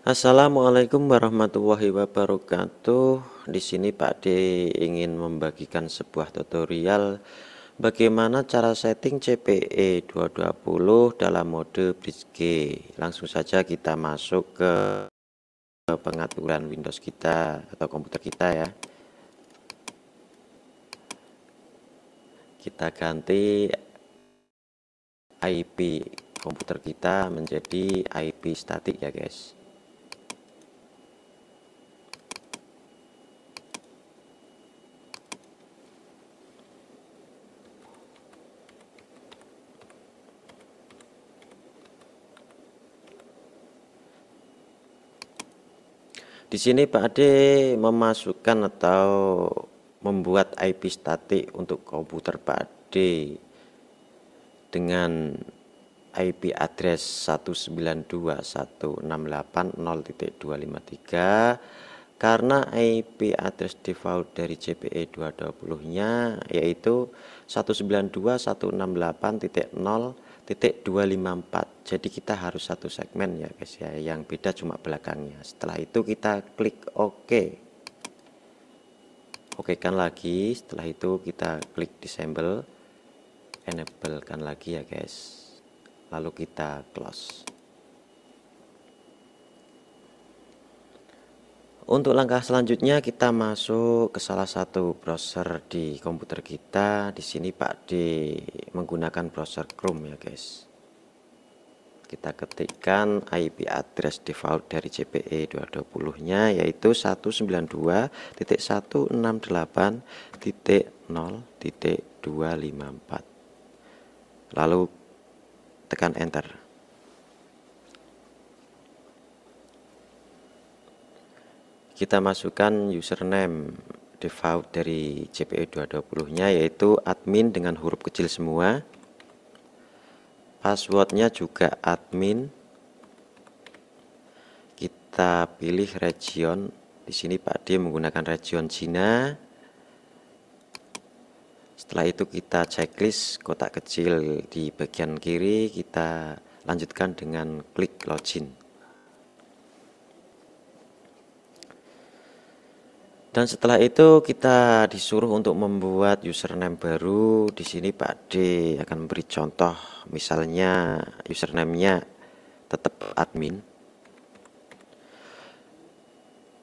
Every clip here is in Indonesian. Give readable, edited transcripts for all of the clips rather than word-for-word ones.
Assalamualaikum warahmatullahi wabarakatuh. Di sini Pak D ingin membagikan sebuah tutorial bagaimana cara setting CPE 220 dalam mode Bridge G. Langsung saja kita masuk ke pengaturan Windows kita atau komputer kita ya. Kita ganti IP komputer kita menjadi IP statik ya guys. Di sini Pak Ade memasukkan atau membuat IP statik untuk komputer Pak Ade dengan IP address 192.168.0.253 karena IP address default dari CPE 220-nya yaitu 192.168.0.254. Jadi kita harus satu segmen ya guys ya, yang beda cuma belakangnya. Setelah itu kita klik OK. Oke kan lagi, setelah itu kita klik disable, enable kan lagi ya guys, lalu kita close. Untuk langkah selanjutnya kita masuk ke salah satu browser di komputer kita. Di sini Pak D menggunakan browser Chrome ya guys. Kita ketikkan IP address default dari CPE 220-nya yaitu 192.168.0.254. Lalu tekan enter. Kita masukkan username default dari CPE 220-nya yaitu admin dengan huruf kecil semua. Passwordnya juga admin. Kita pilih region. Di sini Pak D menggunakan region Cina. Setelah itu kita checklist kotak kecil di bagian kiri. Kita lanjutkan dengan klik login. Dan setelah itu kita disuruh untuk membuat username baru. Di sini Pak D akan memberi contoh, misalnya username-nya tetap admin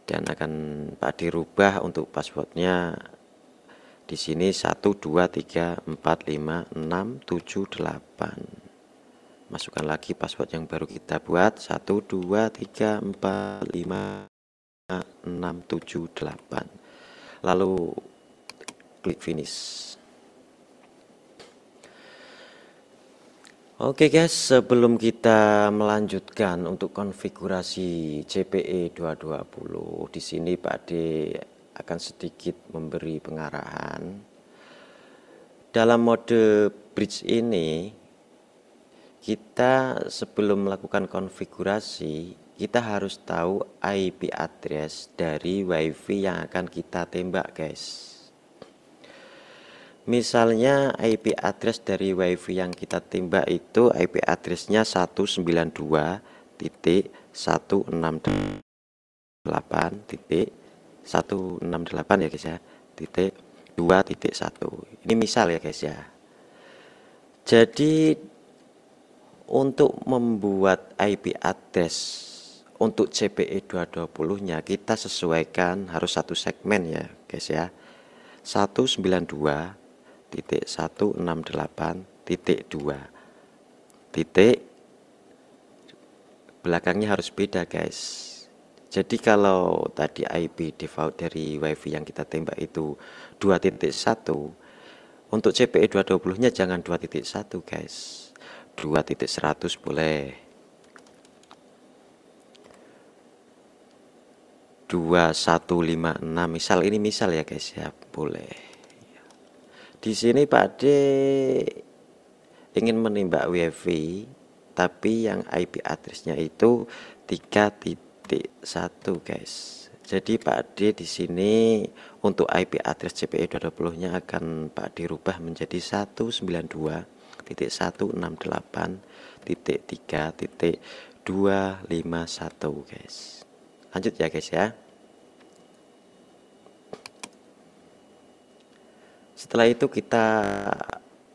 dan akan Pak D rubah untuk passwordnya. Di sini 123456778. Masukkan lagi password yang baru kita buat 123456778. Lalu klik finish. Oke guys, sebelum kita melanjutkan untuk konfigurasi CPE 220, di sini Pak D akan sedikit memberi pengarahan. Dalam mode bridge ini, kita sebelum melakukan konfigurasi, kita harus tahu IP address dari WiFi yang akan kita tembak guys. Misalnya IP address dari WiFi yang kita tembak itu IP addressnya 192.168.168 ya guys ya, titik 2.1. Ini misal ya guys ya. Jadi untuk membuat IP address untuk CPE 220-nya kita sesuaikan harus satu segmen ya guys ya. 192.168.2 titik belakangnya harus beda guys. Jadi kalau tadi IP default dari WiFi yang kita tembak itu 2.1, untuk CPE 220-nya jangan 2.1 guys. 2.100 boleh, 2156 misal, ini misal ya guys ya, boleh. Di sini Pak D ingin menembak WiFi tapi yang IP addressnya itu 3.1 guys. Jadi Pak D di sini untuk IP address CPE 220-nya akan Pak D rubah menjadi 192.168.3.2 251 guys. Lanjut ya guys ya. Setelah itu kita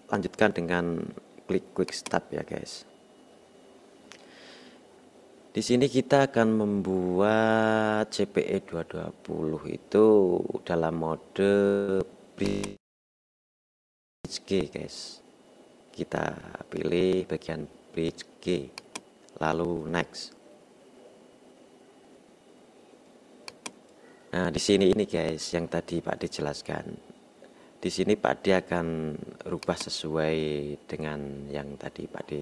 lanjutkan dengan klik quick start ya guys. Di sini kita akan membuat CPE 220 itu dalam mode bridge G guys. Kita pilih bagian bridge G, lalu next. Nah, di sini ini guys yang tadi Pak D jelaskan. Di sini Pak D akan rubah sesuai dengan yang tadi Pak D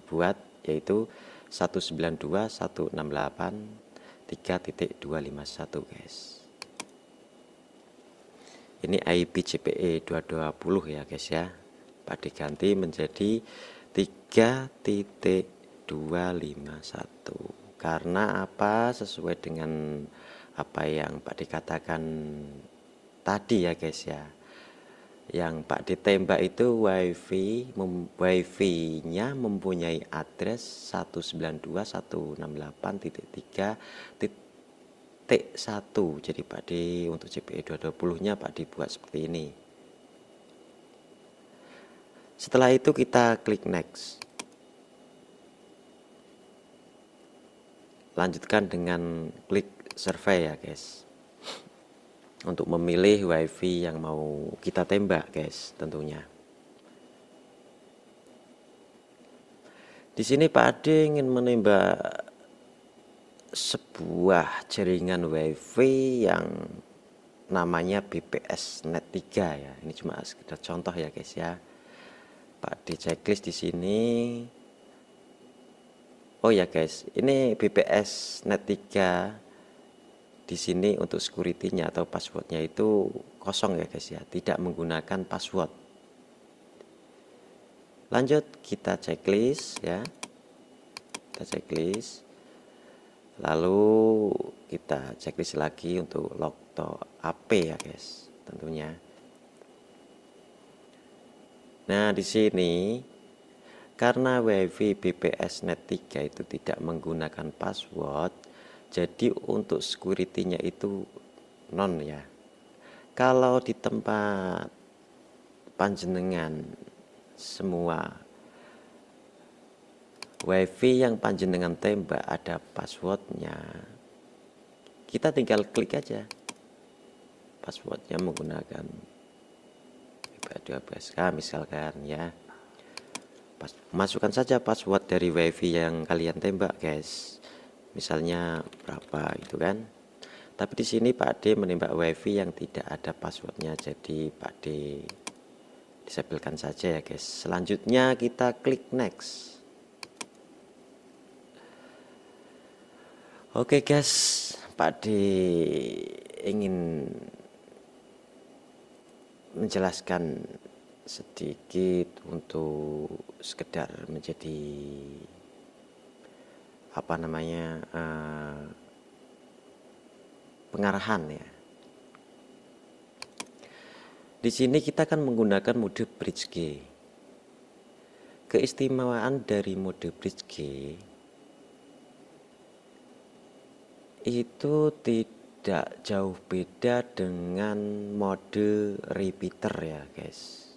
buat, yaitu 192.168.3.251 guys. Ini IP CPE 220 ya guys ya. Pak D ganti menjadi 3.251. Karena apa? Sesuai dengan apa yang Pak D katakan tadi ya guys ya. Yang Pak D tembak itu wifi-nya mempunyai address 192.168.3.1. Jadi Pak D untuk CPE 220 nya Pak D buat seperti ini. Setelah itu kita klik next. Lanjutkan dengan klik survey ya guys, untuk memilih wifi yang mau kita tembak guys tentunya. Di sini Pak Ade ingin menembak sebuah jaringan wifi yang namanya BPS Net 3 ya. Ini cuma sekedar contoh ya guys ya. Pak Ade checklist di sini. Oh ya guys, ini BPS Net 3 di sini untuk security-nya atau passwordnya itu kosong ya guys ya, tidak menggunakan password. Lanjut kita checklist ya, kita checklist, lalu kita checklist lagi untuk logto AP ya guys tentunya. Nah di sini karena wifi BPS Net 3 itu tidak menggunakan password, jadi untuk security-nya itu non ya. Kalau di tempat panjenengan semua wifi yang panjenengan tembak ada passwordnya, kita tinggal klik aja passwordnya menggunakan IPA12K misalkan ya. Masukkan saja password dari wifi yang kalian tembak guys. Misalnya berapa gitu kan. Tapi di sini Pak D menembak wifi yang tidak ada passwordnya, jadi Pak D disabelkan saja ya guys. Selanjutnya kita klik next. Oke guys, Pak D ingin menjelaskan sedikit untuk sekedar menjadi apa namanya pengarahan ya. Di sini kita akan menggunakan mode bridge G. Keistimewaan dari mode bridge G itu tidak jauh beda dengan mode repeater ya guys.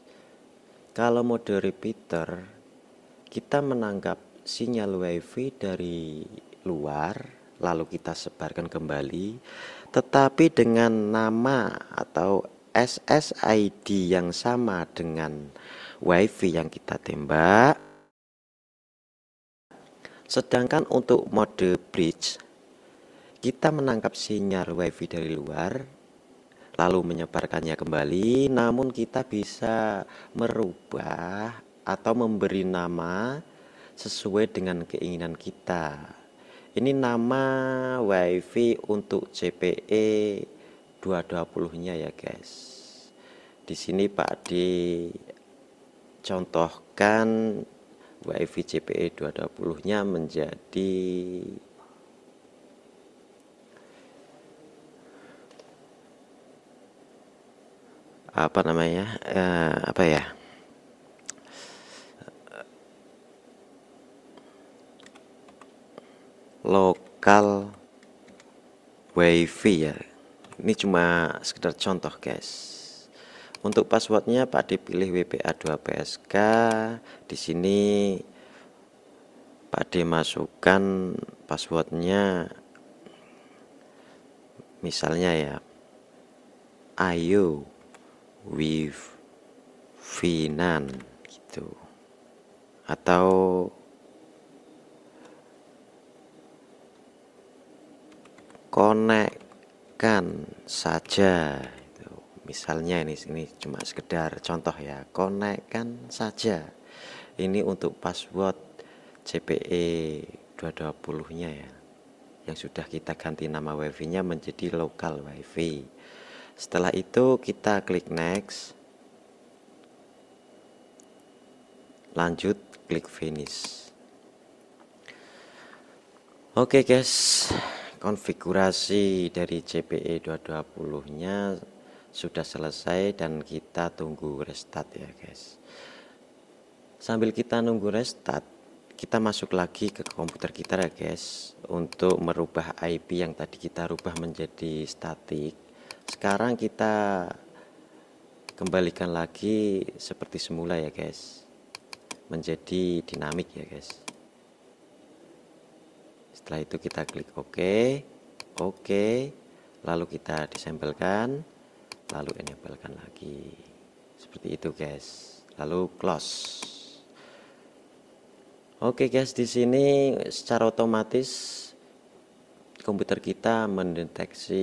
Kalau mode repeater kita menangkap sinyal wifi dari luar lalu kita sebarkan kembali, tetapi dengan nama atau SSID yang sama dengan wifi yang kita tembak. Sedangkan untuk mode bridge kita menangkap sinyal wifi dari luar lalu menyebarkannya kembali, namun kita bisa merubah atau memberi nama sesuai dengan keinginan kita. Ini nama wifi untuk CPE 220-nya ya guys. Di sini Pak D contohkan wifi CPE 220-nya menjadi apa namanya? Apa ya? lokal wifi ya. Ini cuma sekedar contoh guys. Untuk passwordnya Pak dipilih WPA2PSK. Di sini Pak D masukkan passwordnya, misalnya ya, ayo wifinan gitu, atau konekkan saja itu. Misalnya ini cuma sekedar contoh ya, konekkan saja. Ini untuk password CPE 220 nya ya, yang sudah kita ganti nama wifi nya menjadi local wifi. Setelah itu kita klik next, lanjut klik finish. Oke guys, konfigurasi dari CPE 220 nya sudah selesai dan kita tunggu restart ya guys. Sambil kita nunggu restart, kita masuk lagi ke komputer kita ya guys, untuk merubah IP yang tadi kita rubah menjadi statik. Sekarang kita kembalikan lagi seperti semula ya guys, menjadi dinamik ya guys. Setelah itu kita klik OK, lalu kita disembelkan, lalu enablekan lagi seperti itu guys, lalu close. Oke guys, di sini secara otomatis komputer kita mendeteksi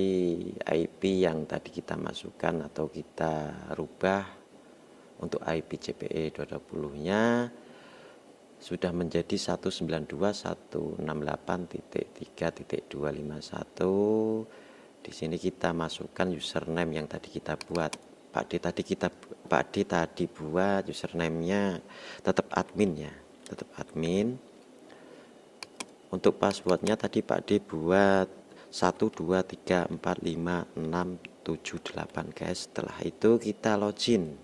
IP yang tadi kita masukkan atau kita rubah untuk IP CPE 220 nya sudah menjadi 192.168.3.251. Di sini kita masukkan username yang tadi kita buat. Pak D tadi buat username-nya tetap admin ya, tetap admin. Untuk passwordnya tadi Pak D buat 123456778 guys. Setelah itu kita login,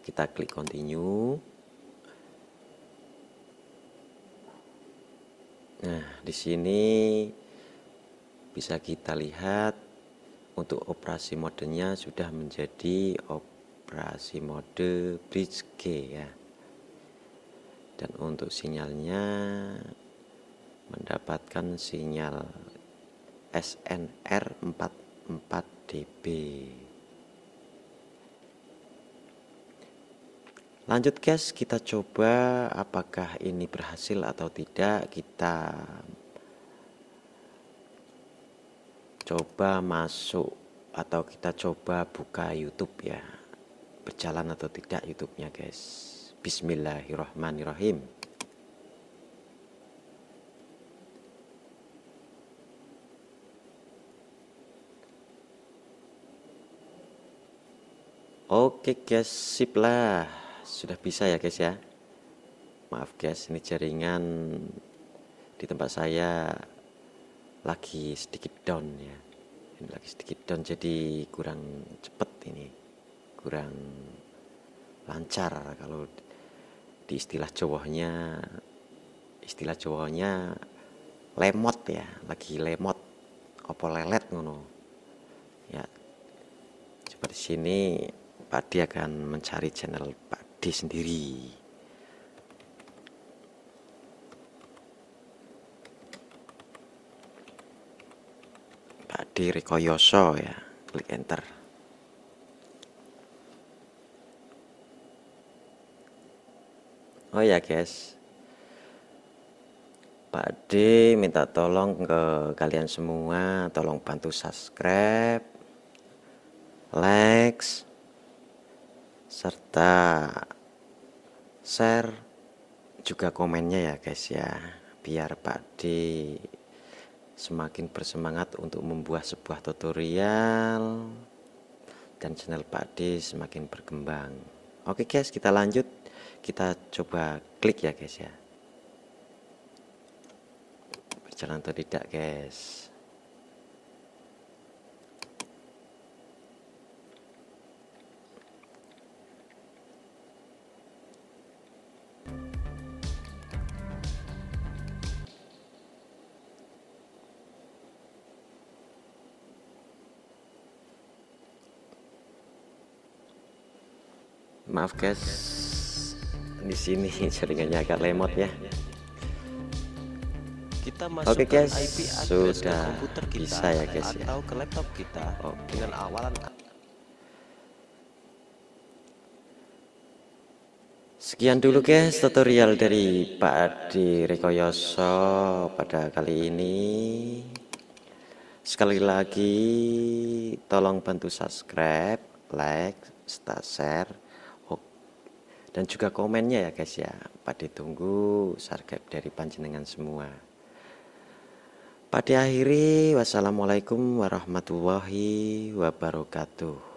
kita klik continue. Nah, di sini bisa kita lihat untuk operasi modenya sudah menjadi operasi mode bridge G ya. Dan untuk sinyalnya mendapatkan sinyal SNR 44 dB. Lanjut guys, kita coba apakah ini berhasil atau tidak. Kita coba masuk atau kita coba buka YouTube ya, berjalan atau tidak YouTube-nya guys. Bismillahirrahmanirrahim. Oke guys, sip lah, sudah bisa ya guys ya. Maaf guys, ini jaringan di tempat saya lagi sedikit down ya. Ini lagi sedikit down, jadi kurang cepet ini, kurang lancar kalau di istilah Jawanya lemot ya, lagi lemot opo lelet ngono ya. Seperti sini Pak D akan mencari channel Pak D sendiri. Pak D Rekoyoso ya, klik enter. Oh ya guys, Pak D minta tolong ke kalian semua, tolong bantu subscribe, like, serta share juga komennya ya guys ya, biar Pak D semakin bersemangat untuk membuat sebuah tutorial dan channel Pak D semakin berkembang. Oke guys, kita lanjut, kita coba klik ya guys ya, berjalan atau tidak guys. Maaf guys, di sini jaringannya agak lemot ya. Kita Oke masukkan guys, IP address ke sudah komputer kita bisa ya guys ya. atau ke laptop kita dengan awalan. Sekian dulu guys tutorial dari Pak Adi Rekoyoso pada kali ini. Sekali lagi tolong bantu subscribe, like, share, dan juga komennya ya guys ya. Pak ditunggu subscribe dari panjenengan semua. Pak diakhiri, wassalamualaikum warahmatullahi wabarakatuh.